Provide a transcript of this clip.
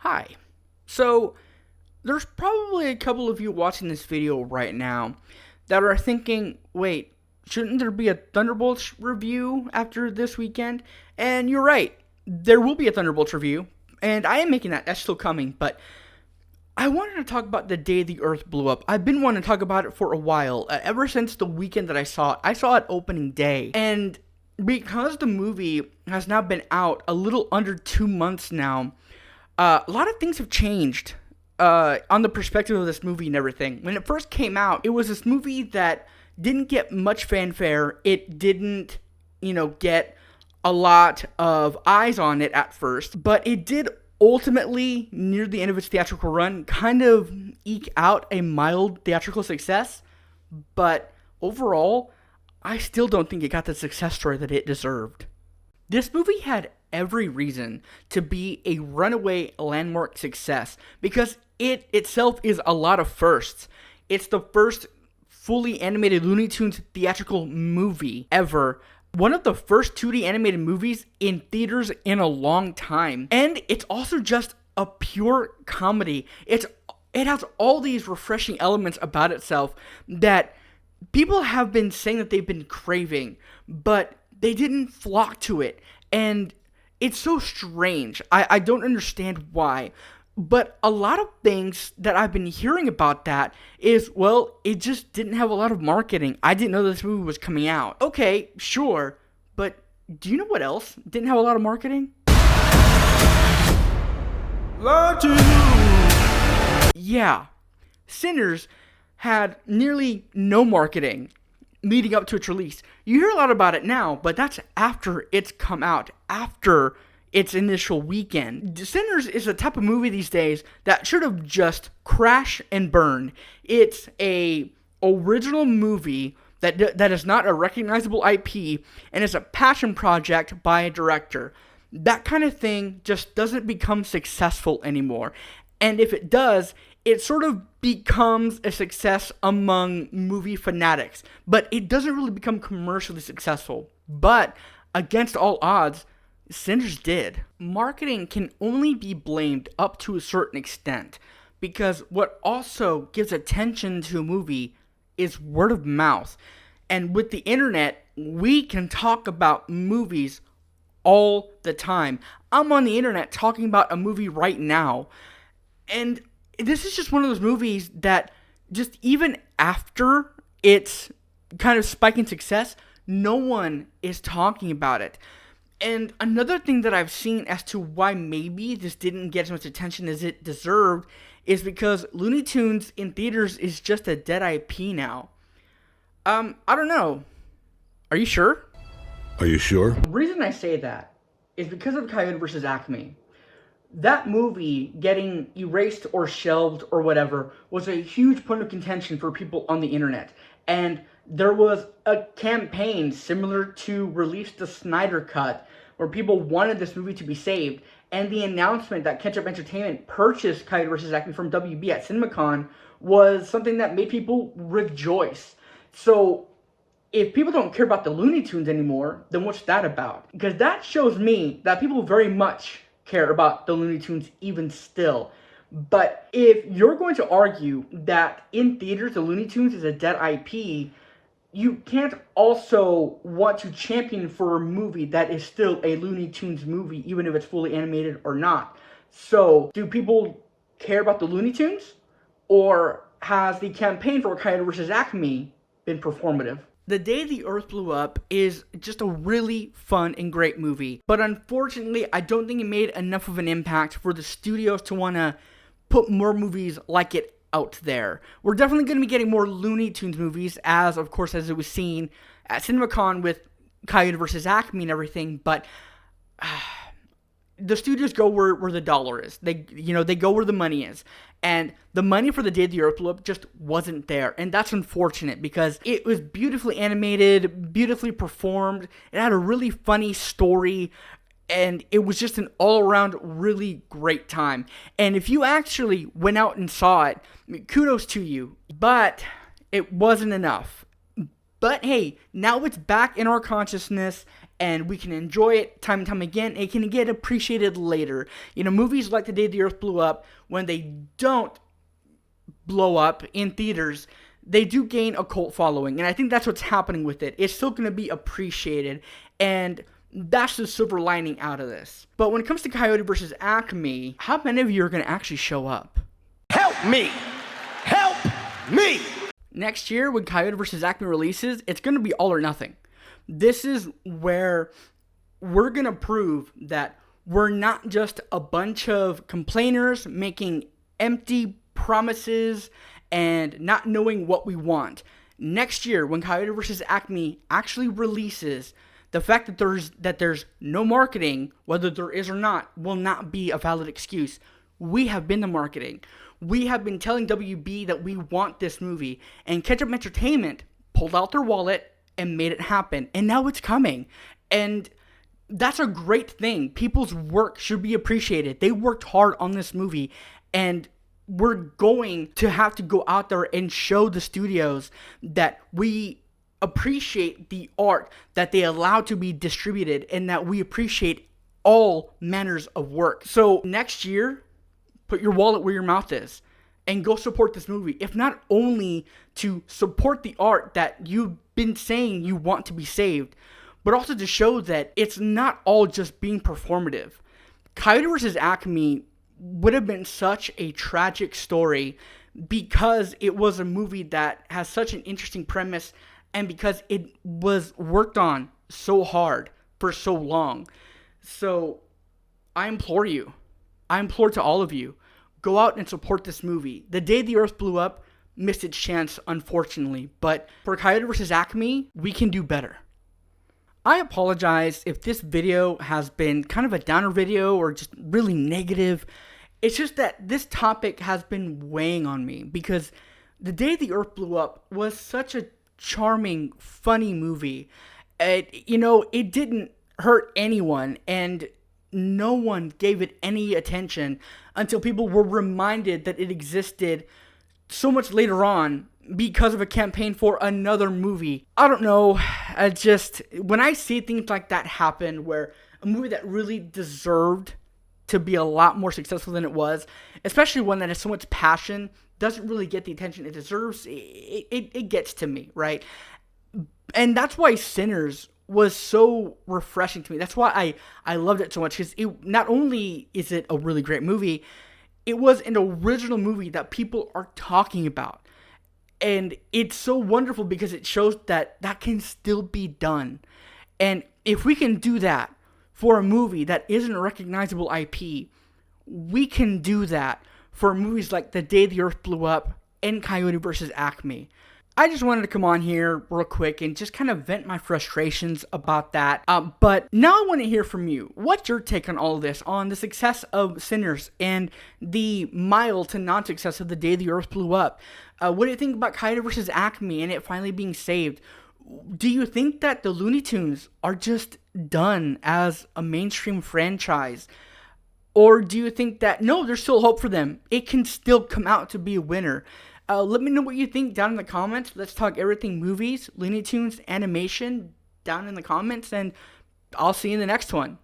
Hi. So, there's probably a couple of you watching this video right now that are thinking, wait, shouldn't there be a Thunderbolts review after this weekend? And you're right, there will be a Thunderbolts review, and I am making that. That's still coming, but I wanted to talk about the day the Earth blew up. I've been wanting to talk about it for a while, ever since the weekend that I saw it. I saw it opening day, and because the movie has now been out a little under 2 months now, a lot of things have changed on the perspective of this movie and everything. When it first came out, it was this movie that didn't get much fanfare. It didn't, get a lot of eyes on it at first, but it did ultimately, near the end of its theatrical run, kind of eke out a mild theatrical success. But overall, I still don't think it got the success story that it deserved. This movie had every reason to be a runaway landmark success because it itself is a lot of firsts. It's the first fully animated Looney Tunes theatrical movie ever. One of the first 2D animated movies in theaters in a long time. And it's also just a pure comedy. It has all these refreshing elements about itself that people have been saying that they've been craving, but they didn't flock to it. And it's so strange. I don't understand why. But a lot of things that I've been hearing about that is, well, it just didn't have a lot of marketing. I didn't know this movie was coming out. Okay, sure. But do you know what else didn't have a lot of marketing? Love to you. Yeah. Sinners had nearly no marketing leading up to its release. You hear a lot about it now, but that's after it's come out, after its initial weekend. Sinners is a type of movie these days that should have just crashed and burned. It's a original movie that is not a recognizable IP and is a passion project by a director. That kind of thing just doesn't become successful anymore. And if it does, it sort of becomes a success among movie fanatics, but it doesn't really become commercially successful. But against all odds, Sinners did. Marketing can only be blamed up to a certain extent, because what also gives attention to a movie is word of mouth. And with the internet, we can talk about movies all the time. I'm on the internet talking about a movie right now, and this is just one of those movies that just even after its kind of spike in success, no one is talking about it. And another thing that I've seen as to why maybe this didn't get as much attention as it deserved is because Looney Tunes in theaters is just a dead IP now. I don't know. Are you sure? Are you sure? The reason I say that is because of Coyote vs. Acme. That movie getting erased or shelved or whatever was a huge point of contention for people on the internet. And there was a campaign similar to Release the Snyder Cut where people wanted this movie to be saved. And the announcement that Ketchup Entertainment purchased Coyote vs. Acme from WB at CinemaCon was something that made people rejoice. So if people don't care about the Looney Tunes anymore, then what's that about? Because that shows me that people very much care about the Looney Tunes even still. But if you're going to argue that in theaters the Looney Tunes is a dead IP, you can't also want to champion for a movie that is still a Looney Tunes movie, even if it's fully animated or not. So, do people care about the Looney Tunes? Or has the campaign for Coyote vs. Acme been performative? The Day the Earth Blew Up is just a really fun and great movie. But unfortunately, I don't think it made enough of an impact for the studios to want to put more movies like it out there. We're definitely going to be getting more Looney Tunes movies, as it was seen at CinemaCon with Coyote vs. Acme and everything, but the studios go where the dollar is. They go where the money is. And the money for the Day the Earth Blew Up just wasn't there. And that's unfortunate because it was beautifully animated, beautifully performed. It had a really funny story. And it was just an all-around really great time. And if you actually went out and saw it, kudos to you. But it wasn't enough. But hey, now it's back in our consciousness. and we can enjoy it time and time again. It can get appreciated later. Movies like The Day the Earth Blew Up, when they don't blow up in theaters, they do gain a cult following, and I think that's what's happening with it. It's still going to be appreciated, and that's the silver lining out of this. But when it comes to Coyote versus Acme, how many of you are going to actually show up? Help me! Help me! Next year, when Coyote vs. Acme releases, it's going to be all or nothing. This is where we're going to prove that we're not just a bunch of complainers making empty promises and not knowing what we want. Next year, when Coyote vs. Acme actually releases, the fact that there's no marketing, whether there is or not, will not be a valid excuse. We have been the marketing. We have been telling WB that we want this movie, and Ketchup Entertainment pulled out their wallet and made it happen, and now it's coming. And that's a great thing. People's work should be appreciated. They worked hard on this movie, and we're going to have to go out there and show the studios that we appreciate the art that they allow to be distributed, and that we appreciate all manners of work. So next year, put your wallet where your mouth is and go support this movie. If not only to support the art that you've been saying you want to be saved, but also to show that it's not all just being performative. Coyote vs. Acme would have been such a tragic story because it was a movie that has such an interesting premise, and because it was worked on so hard for so long. So I implore to all of you, go out and support this movie. The Day the Earth Blew Up missed its chance, unfortunately, but for Coyote vs. Acme, we can do better. I apologize if this video has been kind of a downer video or just really negative. It's just that this topic has been weighing on me because The Day the Earth Blew Up was such a charming, funny movie. It didn't hurt anyone, and no one gave it any attention until people were reminded that it existed so much later on because of a campaign for another movie. I don't know. When I see things like that happen, where a movie that really deserved to be a lot more successful than it was, especially one that has so much passion, doesn't really get the attention it deserves, it gets to me, right? And that's why Sinners was so refreshing to me. That's why I loved it so much, because not only is it a really great movie, it was an original movie that people are talking about. And it's so wonderful because it shows that can still be done. And if we can do that for a movie that isn't a recognizable IP, we can do that for movies like The Day the Earth Blew Up and Coyote vs. Acme. I just wanted to come on here real quick and just kind of vent my frustrations about that. But now I want to hear from you. What's your take on all of this, on the success of Sinners and the mild to non-success of The Day the Earth Blew Up? What do you think about Coyote vs. Acme and it finally being saved? Do you think that the Looney Tunes are just done as a mainstream franchise? Or do you think that, no, there's still hope for them? It can still come out to be a winner. Let me know what you think down in the comments. Let's talk everything movies, Looney Tunes, animation down in the comments, and I'll see you in the next one.